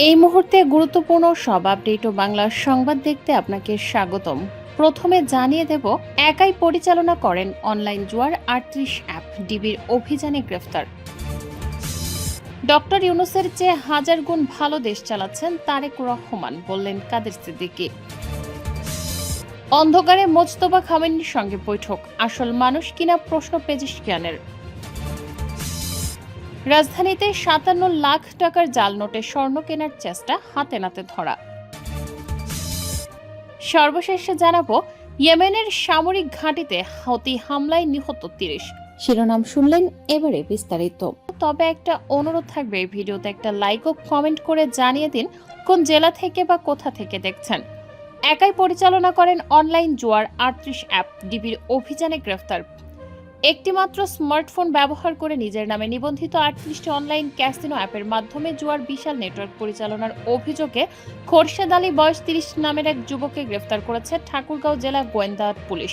এই মুহূর্তে গুরুত্বপূর্ণ সব আপডেট ও বাংলা সংবাদ দেখতে আপনাকে স্বাগতম। প্রথমে জানিয়ে দেব, একাই পরিচালনা করেন অনলাইন জুয়ার ৩৮ অ্যাপ, ডিবির অভিযানে গ্রেফতার। ডক্টর ইউনূসের চেয়ে হাজার গুণ ভালো দেশ চালাচ্ছেন তারেক রহমান, বললেন কাদের সিদ্দিকী। অন্ধকারে মোজতবা খামেনির সঙ্গে বৈঠক, আসল মানুষ কিনা প্রশ্ন পেজিশকিয়ানের। রাজধানীতে ৫৭ লাখ টাকার জাল নোটে স্বর্ণ কেনার চেষ্টা, হাতে নাতে ধরা। সর্বশেষে জানাবো, ইয়েমেনের সামরিক ঘাঁটিতে হৌথি হামলায় নিহত ৩০। শিরোনাম শুনলেন, এবারে বিস্তারিত। তবে একটা অনুরোধ থাকবে, এই ভিডিওতে একটা লাইক ও কমেন্ট করে জানিয়ে দিন কোন জেলা থেকে বা কোথা থেকে দেখছেন। একাই পরিচালনা করেন অনলাইন জুয়ার ৩৮ অ্যাপ, ডিবির অভিযানে গ্রেফতার। একটিমাত্র স্মার্টফোন ব্যবহার করে নিজের নামে নিবন্ধিত ৩৮টি অনলাইন ক্যাসিনো অ্যাপের মাধ্যমে জুয়ার বিশাল নেটওয়ার্ক পরিচালনার অভিযোগে খোরশেদ আলী বয়স ৩০ নামের এক যুবককে গ্রেফতার করেছে ঠাকুরগাঁও জেলা গোয়েন্দা পুলিশ।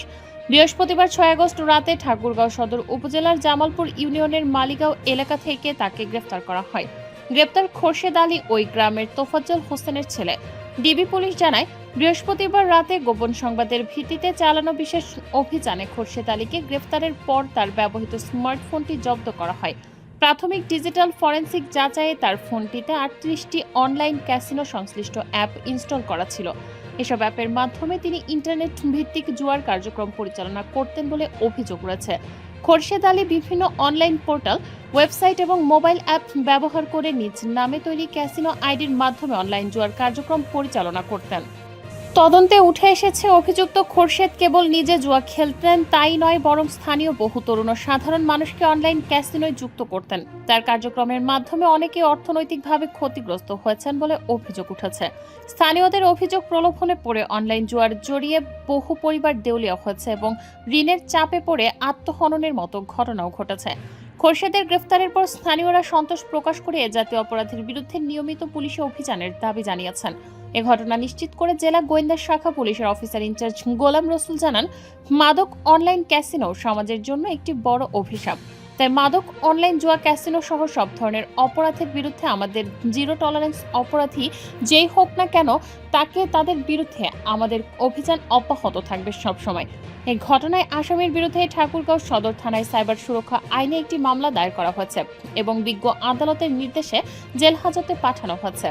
বৃহস্পতিবার ৬ আগস্ট রাতে ঠাকুরগাঁও সদর উপজেলার জামালপুর ইউনিয়নের মালিগাঁও এলাকা থেকে তাকে গ্রেফতার করা হয়। গ্রেপ্তার খোরশেদ আলী ওই গ্রামের তোফাজ্জল হোসেনের ছেলে। ডিবি পুলিশ জানায়, বৃহস্পতিবার রাতে গোপন সংবাদের ভিত্তিতে চালানো বিশেষ অভিযানে খোরশেদ আলীকে গ্রেফতারের পর তার ব্যবহৃত স্মার্টফোনটি জব্দ করা হয়। প্রাথমিক ডিজিটাল ফরেনসিক যাচাইয়ে তার ফোনটিতে ৩৮টি অনলাইন ক্যাসিনো সংশ্লিষ্ট অ্যাপ ইনস্টল করা ছিল। এসব অ্যাপের মাধ্যমে তিনি ইন্টারনেট ভিত্তিক জুয়ার কার্যক্রম পরিচালনা করতেন বলে অভিযোগ রয়েছে। খোরশেদ আলী বিভিন্ন অনলাইন পোর্টাল, ওয়েবসাইট এবং মোবাইল অ্যাপ ব্যবহার করে নিজ নামে তৈরি ক্যাসিনো আইডির মাধ্যমে অনলাইন জুয়ার কার্যক্রম পরিচালনা করতেন। তদন্তে উঠে এসেছে, অভিযুক্ত খোরশেদ কেবল নিজে জুয়া খেলতেন তাই নয়, বরং স্থানীয় বহু তরুণ ও সাধারণ মানুষকে অনলাইন ক্যাসিনোয় যুক্ত করতেন। তার কার্যক্রমের মাধ্যমে অনেকে অর্থনৈতিকভাবে ক্ষতিগ্রস্ত হয়েছেন বলে অভিযোগ উঠেছে। স্থানীয়দের অভিযোগ, প্রলোভনে পড়ে অনলাইন জুয়ার জড়িয়ে বহু পরিবার দেউলিয়া হয়েছে এবং ঋণের চাপে পড়ে আত্মহননের মতো ঘটনাও ঘটেছে। খোরশেদের গ্রেফতারের পর স্থানীয়রা সন্তোষ প্রকাশ করে এ জাতীয় অপরাধের বিরুদ্ধে নিয়মিত পুলিশি অভিযানের দাবি জানিয়েছেন। এ ঘটনা নিশ্চিত করে জেলা গোয়েন্দা শাখা পুলিশের অফিসার ইনচার্জ গোলাম রসুল জানান, মাদক অনলাইন ক্যাসিনো সমাজের জন্য একটি বড় অভিশাপ। তাই মাদক অনলাইন জুয়া ক্যাসিনো সহ সব ধরনের অপরাধের বিরুদ্ধে আমাদের জিরো টলারেন্স। অপরাধী যেই হোক না কেন, তাদের বিরুদ্ধে আমাদের অভিযান অব্যাহত থাকবে সবসময়। এই ঘটনায় আসামির বিরুদ্ধে ঠাকুরগাঁও সদর থানায় সাইবার সুরক্ষা আইনে একটি মামলা দায়ের করা হয়েছে এবং বিজ্ঞ আদালতের নির্দেশে জেল হাজতে পাঠানো হয়েছে।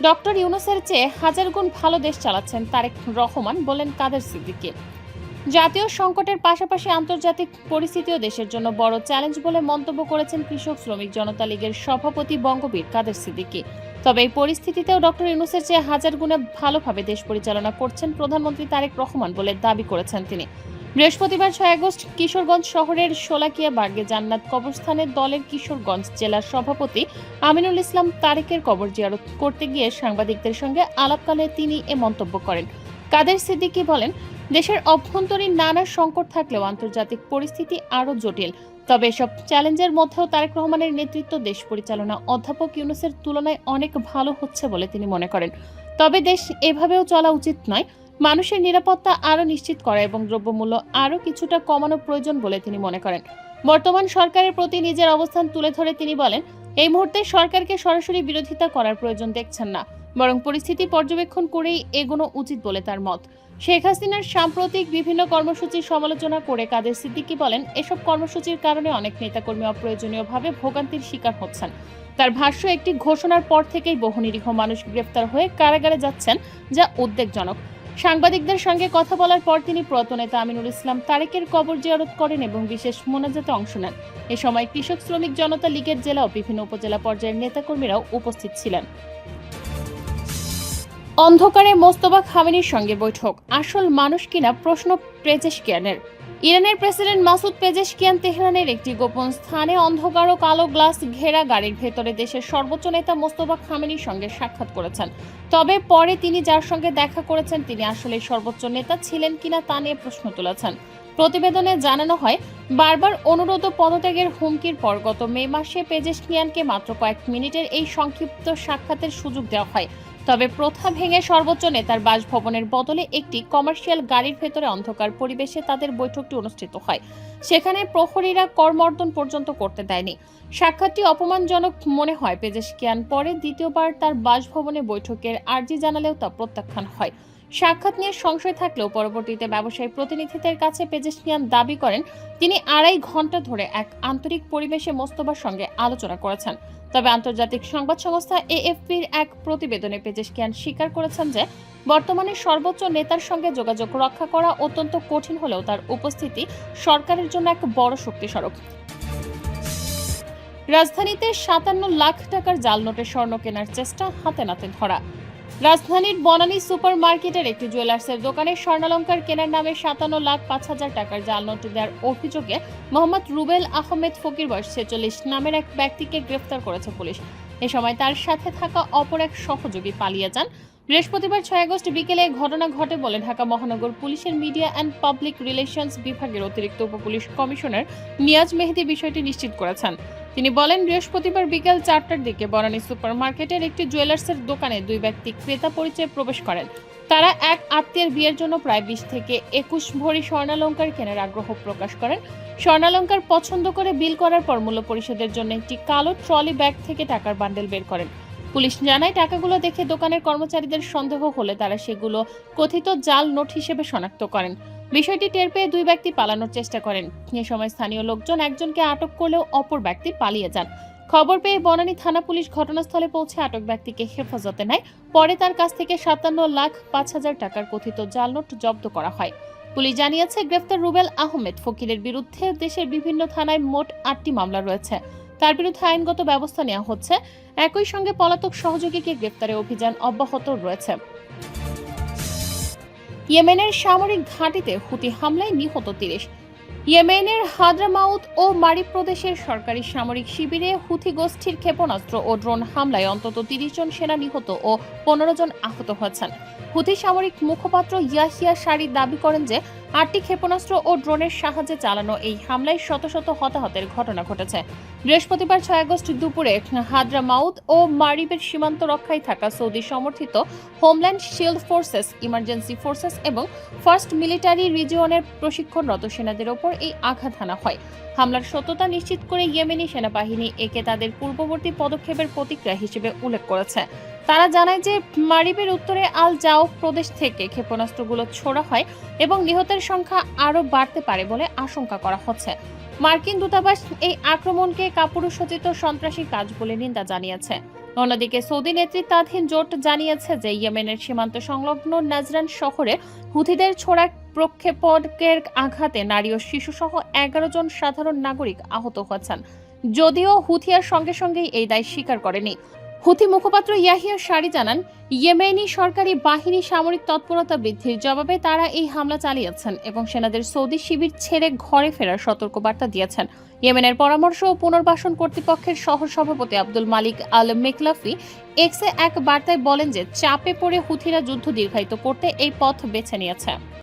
ডক্টর ইউনূসের চেয়ে হাজার গুণ ভালো দেশ চালাচ্ছেন তারেক রহমান, বললেন কাদের সিদ্দিকী। জাতীয় সংকটের পাশাপাশি আন্তর্জাতিক পরিস্থিতিও দেশের জন্য বড় চ্যালেঞ্জ বলে মন্তব্য করেছেন কৃষক শ্রমিক জনতা লীগের সভাপতি বঙ্গবীর কাদের সিদ্দিকী। তবে এই পরিস্থিতিতেও ডক্টর ইউনূসের চেয়ে হাজার গুণে ভালোভাবে দেশ পরিচালনা করছেন প্রধানমন্ত্রী তারেক রহমান বলে দাবি করেছেন তিনি। বৃহস্পতিবার ৬ আগস্ট কিশোরগঞ্জ শহরের শোলাকিয়া বার্গে জান্নাত কবরস্থানের দলের কিশোরগঞ্জ জেলার সভাপতি আমিনুল ইসলাম তারেকের কবর জিয়ারত করতে গিয়ে সাংবাদিকদের সঙ্গে আলাপকালে তিনি এ মন্তব্য করেন। কাদের সিদ্দিকী বলেন, দেশের অভ্যন্তরীণ নানা সংকট থাকলেও আন্তর্জাতিক পরিস্থিতি আরও জটিল। তবে এসব চ্যালেঞ্জের মধ্যেও তারেক রহমানের নেতৃত্ব দেশ পরিচালনা অধ্যাপক ইউনূসের তুলনায় অনেক ভালো হচ্ছে বলে তিনি মনে করেন। তবে দেশ এভাবেও চলা উচিত নয়, মানুষের নিরাপত্তা আরও নিশ্চিত করা এবং দ্রব্যমূল্য আরও কিছুটা কমানো প্রয়োজন বলে তিনি মনে করেন। বর্তমান সরকারের প্রতি নিজের অবস্থান তুলে ধরে তিনি বলেন, এই মুহূর্তে সরকারকে সরাসরি বিরোধিতা করার প্রয়োজন দেখছেন না, বরং পরিস্থিতি পর্যবেক্ষণ করেই এগোনো উচিত বলে তার মত। শেখ হাসিনার সাম্প্রতিক বিভিন্ন কর্মসূচির সমালোচনা করে কাদের সিদ্দিকী বলেন, এসব কর্মসূচির কারণে অনেক নেতাকর্মী অপ্রয়োজনীয়ভাবে ভোগান্তির শিকার হচ্ছেন। তার ভাষ্য, একটি ঘোষণার পর থেকেই বহু নিরীহ মানুষ গ্রেফতার হয়ে কারাগারে যাচ্ছেন, যা উদ্বেগজনক। সাংবাদিকদের সঙ্গে কথা বলার পর তিনি প্রয়াত নেতা আমিনুল ইসলাম তারেকের কবর জিয়ারত করেন এবং বিশেষ মোনাজাতে অংশ নেন। এ সময় কৃষক শ্রমিক জনতা লীগের জেলা ও বিভিন্ন উপজেলা পর্যায়ের নেতাকর্মীরাও উপস্থিত ছিলেন। অন্ধকারে মোজতবা খামেনির সঙ্গে বৈঠক, আসল মানুষ কিনা প্রশ্ন পেজেশকিয়ানের। ইরানের প্রেসিডেন্ট মাসুদ পেজেশকিয়ান তেহরানের একটি গোপন স্থানে অন্ধকার ও কালো গ্লাস ঘেরা গাড়ির ভেতরে দেশের সর্বোচ্চ নেতা মোজতবা খামেনির সঙ্গে সাক্ষাৎ করেছেন। তবে পরে তিনি যার সঙ্গে দেখা করেছেন তিনি আসলে সর্বোচ্চ নেতা ছিলেন কিনা তা নিয়ে প্রশ্ন তুলেছেন। প্রতিবেদনে জানানো হয়, বারবার অনুরোধ ও পদত্যাগের হুমকির পর গত মে মাসে পেজেশকিয়ানকে মাত্র কয়েক মিনিটের এই সংক্ষিপ্ত সাক্ষাতের সুযোগ দেওয়া হয়। তবে প্রথা ভেঙে সর্বোচ্চ নেতার বাসভবনের বদলে একটি কমার্শিয়াল গাড়ির ভেতরে অন্ধকার পরিবেশে তাদের বৈঠকটি অনুষ্ঠিত হয়। সেখানে প্রহরীরা করমর্দন পর্যন্ত করতে দেয়নি। সাক্ষাৎটি অপমানজনক মনে হয় পেজেশকিয়ান পরে দ্বিতীয়বার তার বাসভবনে বৈঠকের আর্জি জানালেও তা প্রত্যাখ্যান হয়। সাক্ষাৎ নিয়ে সংশয় থাকলেও পরবর্তীতে ব্যবসায়ী প্রতিনিধিদের কাছে পেজেশকিয়ান দাবি করেন তিনি 2.5 ঘন্টা ধরে এক আন্তরিক পরিবেশে মোস্তফার সঙ্গে আলোচনা করেছেন। তবে আন্তর্জাতিক সংবাদ সংস্থা এএফপির এক প্রতিবেদনে পেজেশকিয়ান স্বীকার করেছেন যে বর্তমানে সর্বোচ্চ নেতার সঙ্গে যোগাযোগ রক্ষা করা অত্যন্ত কঠিন হলেও তার উপস্থিতি সরকারের জন্য এক বড় শক্তিস্বরূপ। রাজধানীতে 57 লাখ টাকার জাল নোটের স্বর্ণ কেনার চেষ্টা হাতে নাতে ধরা। রাজধানীর বনানী সুপার মার্কেটের একটি জুয়েলার্সের দোকানে স্বর্ণালংকার কেনার নামে 57,05,000 টাকার জাল নোট দেওয়ার অভিযোগে মোহাম্মদ রুবেল আহমেদ ফকির বয়স 46 নামের এক ব্যক্তিকে গ্রেফতার করেছে পুলিশ। এ সময় তার সাথে থাকা অপর এক সহযোগী পালিয়ে যান। বৃহস্পতিবার 6 আগস্ট বিকেলে ঘটনা ঘটে বলে ঢাকা মহানগর পুলিশের মিডিয়া অ্যান্ড পাবলিক রিলেশনস বিভাগের অতিরিক্ত উপপুলিশ কমিশনার নিয়াজ মেহেদী বিষয়টি নিশ্চিত করেছেন। তিনি বলেন, বৃহস্পতিবার বিকেল 4টার দিকে বনানী সুপার মার্কেটের একটি জুয়েলার্সের দোকানে দুই ব্যক্তি ক্রেতা পরিচয়ে প্রবেশ করেন। তারা এক আত্মীয়ের বিয়ের জন্য প্রায় 20 থেকে 21 ভরি স্বর্ণালংকার কেনার আগ্রহ প্রকাশ করেন। স্বর্ণালংকার পছন্দ করে বিল করার পর মূল্য পরিশোধের জন্য একটি কালো ট্রলি ব্যাগ থেকে টাকার বান্ডেল বের করেন। পুলিশ জানায়, টাকাগুলো দেখে দোকানের কর্মচারীদের সন্দেহ হলে তারা সেগুলো কথিত জাল নোট হিসেবে শনাক্ত করেন। বিষয়টি টের পেয়ে দুই ব্যক্তি পালানোর চেষ্টা করেন। এ সময় স্থানীয় লোকজন একজনকে আটক করলেও অপর ব্যক্তি পালিয়ে যান। খবর পেয়ে বনানী থানা পুলিশ ঘটনাস্থলে পৌঁছে আটক ব্যক্তিকে হেফাজতে নেয়। পরে তার কাছ থেকে 57,05,000 টাকার কথিত জাল নোট জব্দ করা হয়। পুলিশ জানিয়েছে, গ্রেফতার রুবেল আহমেদ ফকিরের বিরুদ্ধে দেশের বিভিন্ন থানায় মোট 8টি মামলা রয়েছে। তার বিরুদ্ধে আইনগত ব্যবস্থা নেওয়া হচ্ছে। একই সঙ্গে পলাতক সহযোগীকে গ্রেফতারে অভিযান অব্যাহত রয়েছে। ইয়েমেনের সামরিক ঘাঁটিতে হুতি হামলায় নিহত 30। ইয়েমেনের হাদ্রামাউত ও মারিব প্রদেশের সরকারি সামরিক শিবিরে হুথি গোষ্ঠীর ক্ষেপণাস্ত্র ও ড্রোন হামলায় অন্তত 30 জন সেনা নিহত ও 15 জন আহত হয়েছেন। হুথি সামরিক মুখপাত্র ইয়াহিয়া সারি দাবি করেন যে 8টি ক্ষেপণাস্ত্র ও ড্রোনের সাহায্যে চালানো এই হামলায় শত শত হতাহতের ঘটনা ঘটেছে। বৃহস্পতিবার 6 আগস্ট দুপুরে হাদ্রামাউত ও মারিবের সীমান্ত রক্ষায় থাকা সৌদি সমর্থিত homeland shield forces, emergency forces এবং ফার্স্ট মিলিটারি রিজিয়নের প্রশিক্ষণরত সেনাদের ওপর এই আঘাত হানা হয়। হামলার সত্যতা নিশ্চিত করে ইয়েমেনি সেনাবাহিনী একে তাদের পূর্ববর্তী পদক্ষেপের প্রতিক্রিয়া হিসেবে উল্লেখ করেছে। তারা জানায় যে মারিবের উত্তরে আল জাও প্রদেশ থেকে ক্ষেপণাস্ত্রগুলো ছোড়া হয় এবং নিহতের সংখ্যা আরও বাড়তে পারে বলে আশঙ্কা করা হচ্ছে। মার্কিন দূতাবাস এই আক্রমণকে কাপুরুষোচিত সন্ত্রাসী কাজ বলে নিন্দা জানিয়েছে। অন্যদিকে সৌদি নেতৃত্বাধীন জোট জানিয়েছে যে ইয়েমেনের সীমান্ত সংলগ্ন নাজরান শহরে হুথিদের ছোড়া প্রক্ষেপণের আঘাতে নারী ও শিশুসহ 11 জন সাধারণ নাগরিক আহত হয়েছেন। যদিও হুথিয়ার সঙ্গে সঙ্গেই এই দায় স্বীকার করেনি। হুথি মুখপাত্র ইয়াহিয়া সারি জানান, ইয়েমেনি সরকারি বাহিনী সামরিক তৎপরতা বৃদ্ধির জবাবে তারা এই হামলা চালিয়েছেন এবং সেনাদের সৌদি শিবির ছেড়ে ঘরে ফেরার সতর্কবার্তা দিয়েছেন। ইয়েমেনের পরামর্শ ও পুনর্বাসন কর্তৃপক্ষের সহসভাপতি আব্দুল মালিক আল মেকলাফি এক্সে এক বার্তায় বলেন যে চাপে পড়ে হুথিরা যুদ্ধ দীর্ঘায়িত করতে এই পথ বেছে নিয়েছে।